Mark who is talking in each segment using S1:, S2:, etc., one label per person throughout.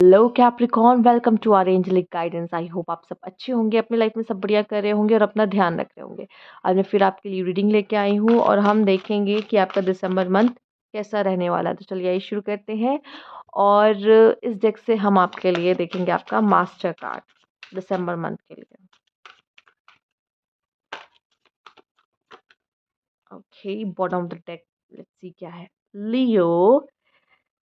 S1: Hello Capricorn, welcome to our angelic guidance. I hope आप सब अच्छे होंगे, अपनी लाइफ में सब बढ़िया कर रहे होंगे और अपना ध्यान रख रहे होंगे। आज मैं फिर आपके लिए रीडिंग लेके आई हूँ और हम देखेंगे कि आपका दिसंबर मंथ कैसा रहने वाला है। तो चलिए आइए शुरू करते हैं। और इस डेक से हम आपके लिए देखेंगे आपका मास्टर कार्ड दिसंबर मंथ के लिए। Okay, bottom of the deck, let's see क्या है। लियो।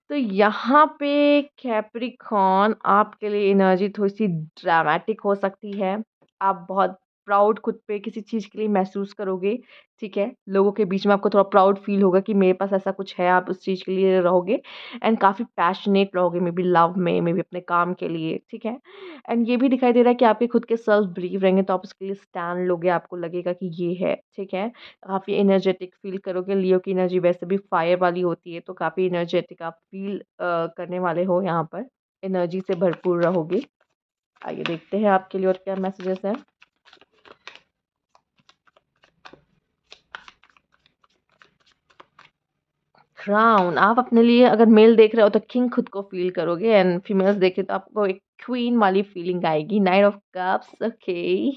S1: तो यहाँ पे कैप्रिकॉर्न आपके लिए एनर्जी थोड़ी-सी ड्रामेटिक हो सकती है। आप बहुत प्राउड खुद पे किसी चीज़ के लिए महसूस करोगे, ठीक है? लोगों के बीच में आपको थोड़ा प्राउड फ़ील होगा कि मेरे पास ऐसा कुछ है, आप उस चीज़ के लिए रहोगे एंड काफ़ी पैशनेट रहोगे, मे बी लव में, मे बी अपने काम के लिए, ठीक है? एंड ये भी दिखाई दे रहा है कि आपके खुद के सेल्फ बिलीव रहेंगे, तो आप उसके लिए स्टैंड लोगे, आपको लगेगा कि ये है, ठीक है? काफ़ी एनर्जेटिक फ़ील करोगे। लियो की एनर्जी वैसे भी फायर वाली होती है, तो काफ़ी एनर्जेटिक आप फ़ील करने वाले हो यहाँ पर। एनर्जी से भरपूर रहोगे। आइए देखते हैं आपके लिए और क्या मैसेजेस हैं। क्राउन, आप अपने लिए अगर मेल देख रहे हो तो किंग खुद को फ़ील करोगे एंड फीमेल्स देखें तो आपको एक क्वीन वाली फ़ीलिंग आएगी। Night of cups, okay.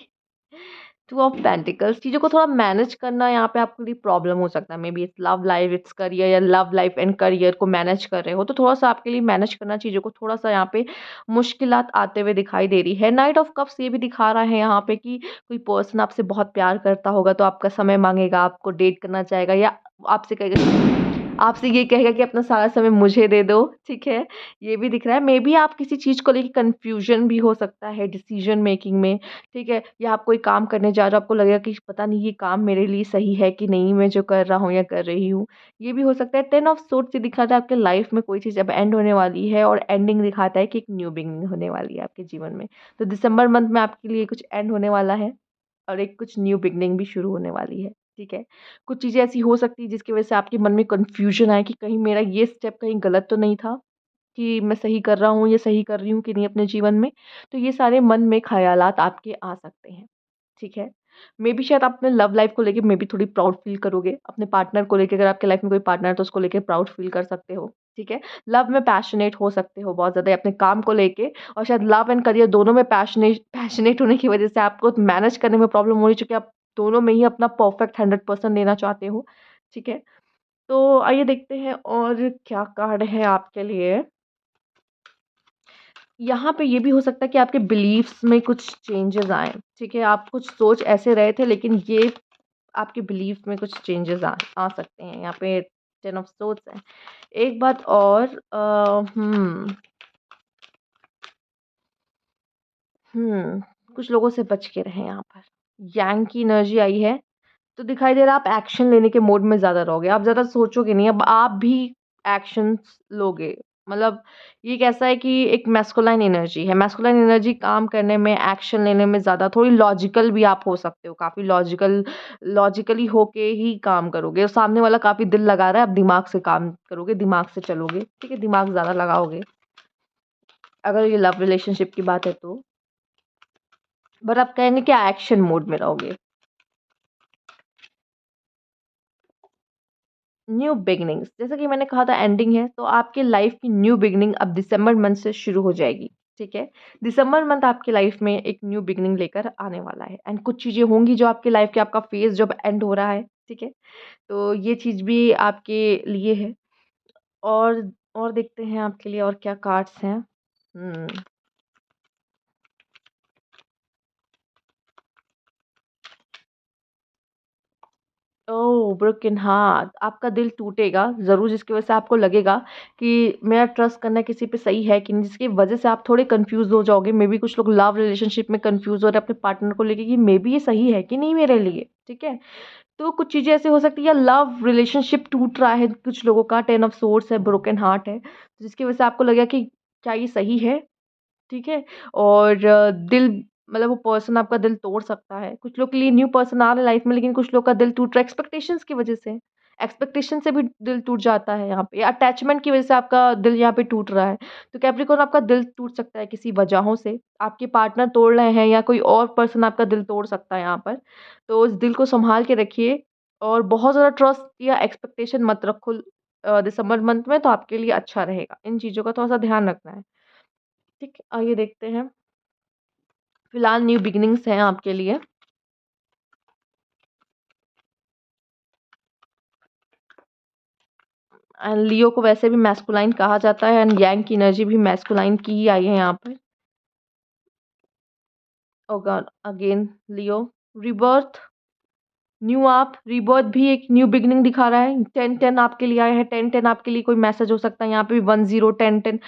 S1: Two of pentacles, चीज़ों को थोड़ा मैनेज करना यहाँ पे आपके लिए प्रॉब्लम हो सकता है। May be it's love life, it's career, या लव लाइफ एंड करियर को मैनेज कर रहे हो तो थोड़ा-सा आपके लिए मैनेज करना चीज़ों को थोड़ा-सा यहाँ पे मुश्किलात आते हुए दिखाई दे रही है। नाइट ऑफ कप्स ये भी दिखा रहा है यहाँ पे कि कोई पर्सन आपसे बहुत प्यार करता होगा तो आपका समय माँगेगा, आपको डेट करना चाहेगा या आपसे कहेगा, आपसे ये कहेगा कि अपना सारा समय मुझे दे दो, ठीक है? ये भी दिख रहा है। मेबी आप किसी चीज़ को लेके कन्फ्यूज़न भी हो सकता है डिसीज़न मेकिंग में, ठीक है? या आप कोई काम करने जा रहे हो, आपको लगेगा कि पता नहीं ये काम मेरे लिए सही है कि नहीं, मैं जो कर रहा हूँ या कर रही हूँ। ये भी हो सकता है। 10 ऑफ सोर्ड्स ये दिखाता है आपके लाइफ़ में कोई चीज़ अब एंड होने वाली है और एंडिंग दिखाता है कि एक न्यू बिगिनिंग होने वाली है आपके जीवन में। तो दिसंबर मंथ में आपके लिए कुछ एंड होने वाला है और एक कुछ न्यू बिगिनिंग भी शुरू होने वाली है, ठीक है? कुछ चीज़ें ऐसी हो सकती हैं जिसकी वजह से आपके मन में कन्फ्यूज़न आए कि कहीं मेरा ये स्टेप कहीं गलत तो नहीं था, कि मैं सही कर रहा हूँ या सही कर रही हूँ कि नहीं अपने जीवन में। तो ये सारे मन में ख़यालात आपके आ सकते हैं, ठीक है? मेबी शायद आप अपने लव लाइफ़ को लेके मेबी थोड़ी प्राउड फ़ील करोगे। अपने पार्टनर को लेके, अगर आपके लाइफ़ में कोई पार्टनर है तो उसको लेके प्राउड फ़ील कर सकते हो, ठीक है? लव में पैशनेट हो सकते हो बहुत ज़्यादा, या अपने काम को लेके, और शायद लव एंड करियर दोनों में पैशनेट होने की वजह से आपको मैनेज करने में प्रॉब्लम हो रही है, चूँकि आप दोनों में ही अपना परफेक्ट 100% देना चाहते हो, ठीक है? तो आइए देखते हैं और क्या कार्ड है आपके लिए। यहाँ पे ये भी हो सकता है कि आपके बिलीफ्स में कुछ चेंजेस आएँ, ठीक है? आप कुछ सोच ऐसे रहे थे लेकिन ये आपके बिलीफ में कुछ चेंजेस आ आ सकते हैं। यहाँ पे 10 ऑफ सोर्ड्स है। एक बात और, कुछ लोगों से बच के रहें यहाँ पर। यांग की एनर्जी आई है, तो दिखाई दे रहा है आप एक्शन लेने के मोड में ज़्यादा रहोगे। आप ज़्यादा सोचोगे नहीं, अब आप भी एक्शंस लोगे। मतलब ये कैसा है कि एक मैस्कुलाइन एनर्जी है। मैस्कुलाइन एनर्जी काम करने में, एक्शन लेने में ज़्यादा थोड़ी लॉजिकल भी आप हो सकते हो। काफ़ी लॉजिकली होके ही काम करोगे और सामने वाला काफ़ी दिल लगा रहा है, आप दिमाग से काम करोगे, दिमाग से चलोगे, ठीक है? दिमाग ज़्यादा लगाओगे, अगर ये लव रिलेशनशिप की बात है तो। बट आप कहेंगे कि एक्शन मोड में रहोगे। न्यू बिगिनिंग्स, जैसा कि मैंने कहा था एंडिंग है, तो आपकी लाइफ की न्यू बिगिनिंग अब दिसंबर मंथ से शुरू हो जाएगी, ठीक है? दिसंबर मंथ आपकी लाइफ में एक न्यू बिगिनिंग लेकर आने वाला है एंड कुछ चीज़ें होंगी जो आपकी लाइफ के, आपका फेज़ जब एंड हो रहा है, ठीक है? तो ये चीज़ भी आपके लिए है। और और देखते हैं आपके लिए और क्या कार्ड्स हैं। हुँ। ओह! ब्रोकन हार्ट, आपका दिल टूटेगा ज़रूर, जिसकी वजह से आपको लगेगा कि मेरा ट्रस्ट करना किसी पे सही है कि नहीं, जिसकी वजह से आप थोड़े कन्फ्यूज़ हो जाओगे। मेबी कुछ लोग लव रिलेशनशिप में कन्फ्यूज़ हो रहे हैं अपने पार्टनर को लेके कि मेबी ये सही है कि नहीं मेरे लिए, ठीक है? तो कुछ चीज़ें ऐसी हो सकती है, या लव रिलेशनशिप टूट रहा है कुछ लोगों का, 10 ऑफ सोर्ड्स है, ब्रोकन हार्ट है, जिसकी वजह से आपको लगेगा कि क्या ये सही है? ठीक है? और दिल, मतलब वो पर्सन आपका दिल तोड़ सकता है। कुछ लोग के लिए न्यू पर्सन आ रहा है लाइफ़ में, लेकिन कुछ लोग का दिल टूट रहा है एक्सपेक्टेशंस की वज़ह से। एक्सपेक्टेशन से भी दिल टूट जाता है यहाँ पे, या अटैचमेंट की वज़ह से आपका दिल यहाँ पे टूट रहा है। तो कैप्रिकॉर्न, आपका दिल टूट सकता है किसी वजहों से। आपके पार्टनर तोड़ रहे हैं या कोई और पर्सन आपका दिल तोड़ सकता है यहाँ पर। तो उस दिल को सँभाल के रखिए और बहुत ज़्यादा ट्रस्ट या एक्सपेक्टेशन मत रखो दिसंबर मंथ में, तो आपके लिए अच्छा रहेगा। इन चीज़ों का थोड़ा-सा ध्यान रखना है। ठीक है, आइए देखते हैं। फिलहाल न्यू बिगिनिंग्स हैं आपके लिए। एंड लियो को वैसे भी मैस्कुलाइन कहा जाता है एंड यांग की एनर्जी भी मैस्कुलाइन की ही आई है यहाँ पर। ओ गॉड, अगेन लियो, रिबर्थ, न्यू आप, रीबर्थ भी एक न्यू बिगिनिंग दिखा रहा है। 10-10 आपके लिए आया है। 10-10 आपके लिए कोई मैसेज हो सकता है। यहाँ पे भी 10 10-10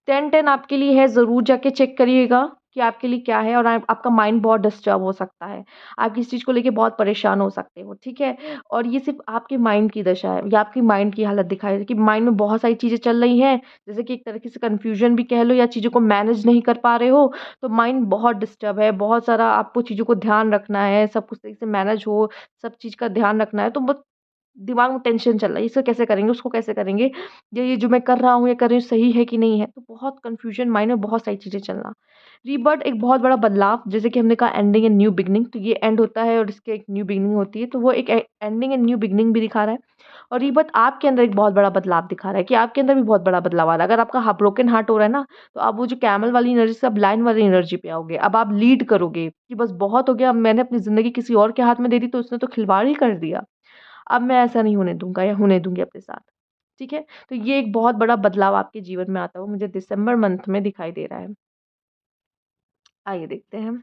S1: 10-10 आपके लिए है। ज़रूर जाके चेक करिएगा कि आपके लिए क्या है। और आपका माइंड बहुत डिस्टर्ब हो सकता है। आप किसी चीज़ को लेके बहुत परेशान हो सकते हो, ठीक है। और ये सिर्फ आपके माइंड की दशा है या आपकी माइंड की हालत दिखाई है कि माइंड में बहुत सारी चीज़ें चल रही हैं, जैसे कि एक तरीके से कन्फ्यूजन भी कह लो, या चीज़ों को मैनेज नहीं कर पा रहे हो। तो माइंड बहुत डिस्टर्ब है, बहुत सारा आपको चीज़ों को ध्यान रखना है, सब कुछ सही से मैनेज हो, सब चीज़ का ध्यान रखना है, तो बहुत दिमाग में टेंशन चल रहा है, इसे कैसे करेंगे, उसको कैसे करेंगे, ये जो मैं कर रहा हूँ, ये कर रही हूँ, सही है कि नहीं है? तो बहुत कन्फ्यूज़न, माइंड में बहुत सारी चीज़ें चलना। रीबर्थ एक बहुत बड़ा बदलाव, जैसे कि हमने कहा एंडिंग एंड न्यू बिगिनिंग, तो ये एंड होता है और इसकी एक न्यू बिगिनिंग होती है, तो वो एक एंडिंग एंड न्यू बिगिनिंग भी दिखा रहा है। और रीबर्थ आपके अंदर एक बहुत बड़ा बदलाव दिखा रहा है कि आपके अंदर भी बहुत बड़ा बदलाव आ रहा है। अगर आपका ब्रोकन हार्ट हो रहा है ना, तो आप वो जो कैमल वाली एनर्जी से अब लायन वाली एनर्जी पे आओगे। अब आप लीड करोगे कि बस बहुत हो गया, अब मैंने अपनी ज़िंदगी किसी और के हाथ में दे दी, तो उसने तो खिलवाड़ ही कर दिया। अब मैं ऐसा नहीं होने दूँगा या होने दूँगी अपने साथ, ठीक है? तो ये एक बहुत बड़ा बदलाव आपके जीवन में आता हुआ मुझे दिसंबर मंथ में दिखाई दे रहा है। आइए देखते हैं।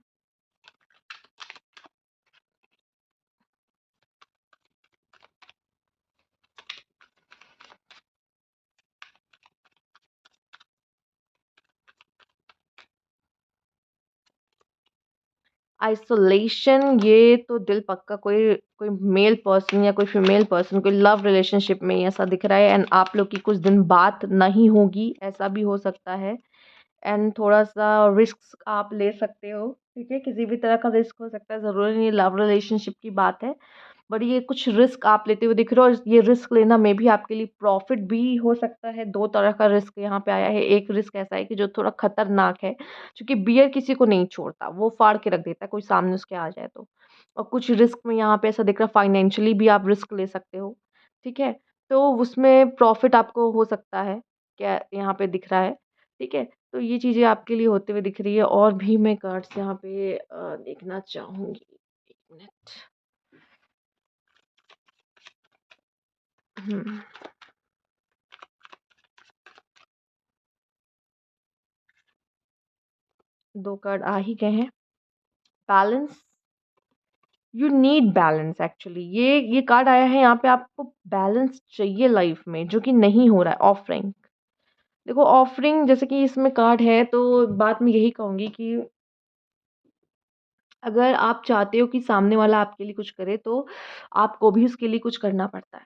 S1: आइसोलेशन, ये तो दिल पक्का कोई कोई मेल पर्सन या कोई फीमेल पर्सन कोई लव रिलेशनशिप में ऐसा दिख रहा है एंड आप लोग की कुछ दिन बात नहीं होगी, ऐसा भी हो सकता है। एंड थोड़ा-सा रिस्क आप ले सकते हो, ठीक है? किसी भी तरह का रिस्क हो सकता है, ज़रूरी नहीं लव रिलेशनशिप की बात है। बट ये कुछ रिस्क आप लेते हुए दिख रहे हो और ये रिस्क लेना में भी आपके लिए प्रॉफ़िट भी हो सकता है। 2 तरह का रिस्क यहाँ पे आया है। एक रिस्क ऐसा है कि जो थोड़ा खतरनाक है, क्योंकि बियर किसी को नहीं छोड़ता, वो फाड़ के रख देता है, कोई सामने उसके आ जाए तो। और कुछ रिस्क में यहाँ पे ऐसा दिख रहा है, फाइनेंशियली भी आप रिस्क ले सकते हो, ठीक है? तो उसमें प्रॉफ़िट आपको हो सकता है, क्या यहाँ पे दिख रहा है, ठीक है? तो ये चीज़ें आपके लिए होते हुए दिख रही है। और भी मैं कार्ड्स यहाँ पे देखना चाहूँगी। 1 मिनट। हुँ। 2 कार्ड आ ही गए हैं। Balance, you need balance actually, ये कार्ड आया है यहाँ पे, आपको बैलेंस चाहिए लाइफ में, जो कि नहीं हो रहा है। ऑफरिंग, देखो ऑफरिंग जैसे कि इसमें कार्ड है, तो बात मैं यही कहूँगी कि अगर आप चाहते हो कि सामने वाला आपके लिए कुछ करे, तो आपको भी उसके लिए कुछ करना पड़ता है।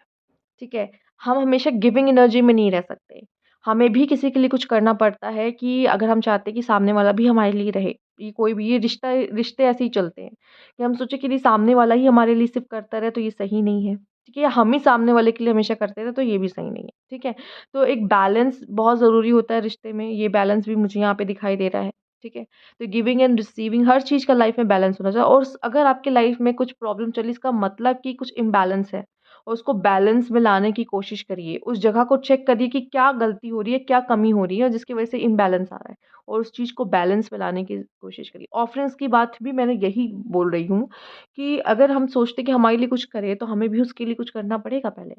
S1: ठीक है? हम हमेशा गिविंग एनर्जी में नहीं रह सकते। हमें भी किसी के लिए कुछ करना पड़ता है कि अगर हम चाहते हैं कि सामने वाला भी हमारे लिए रहे। ये कोई भी ये रिश्ते ऐसे ही चलते हैं कि हम सोचे कि नहीं सामने वाला ही हमारे लिए सिर्फ़ करता रहे, तो ये सही नहीं है। ठीक है? या हम ही सामने वाले के लिए हमेशा करते रहे, तो ये भी सही नहीं है। ठीक है? तो एक बैलेंस बहुत ज़रूरी होता है रिश्ते में। ये बैलेंस भी मुझे यहाँ पे दिखाई दे रहा है। ठीक है? तो गिविंग एंड रिसीविंग हर चीज़ का लाइफ़ में बैलेंस होना चाहिए। और अगर आपके लाइफ़ में कुछ प्रॉब्लम चली, इसका मतलब कि कुछ इम्बैलेंस है। और उसको बैलेंस में लाने की कोशिश करिए। उस जगह को चेक करिए कि क्या गलती हो रही है, क्या कमी हो रही है जिसकी वज़ह से इम्बैलेंस आ रहा है, और उस चीज़ को बैलेंस में लाने की कोशिश करिए। ऑफरेंस की बात भी मैंने यही बोल रही हूँ कि अगर हम सोचते हैं कि हमारे लिए कुछ करे, तो हमें भी उसके लिए कुछ करना पड़ेगा पहले,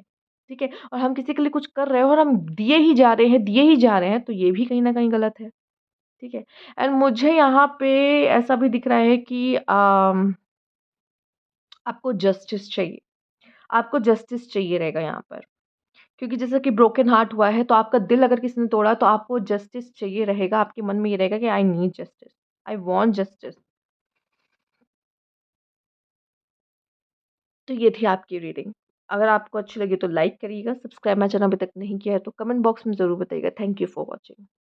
S1: ठीक है? और हम किसी के लिए कुछ कर रहे हैं और हम दिए ही जा रहे हैं, दिए ही जा रहे हैं, तो ये भी कहीं न कहीं गलत है, ठीक है? एंड मुझे यहाँ पे ऐसा भी दिख रहा है कि आपको जस्टिस चाहिए। आपको जस्टिस चाहिए रहेगा यहाँ पर। क्योंकि जैसे कि ब्रोकन हार्ट हुआ है, तो आपका दिल अगर किसी ने तोड़ा, तो आपको जस्टिस चाहिए रहेगा, आपके मन में ये रहेगा कि I need justice, I want justice. तो ये थी आपकी रीडिंग। अगर आपको अच्छी लगी तो लाइक करिएगा, सब्सक्राइब मेरा चैनल अभी तक नहीं किया है तो कमेंट बॉक्स में ज़रूर बताइएगा। Thank you for watching.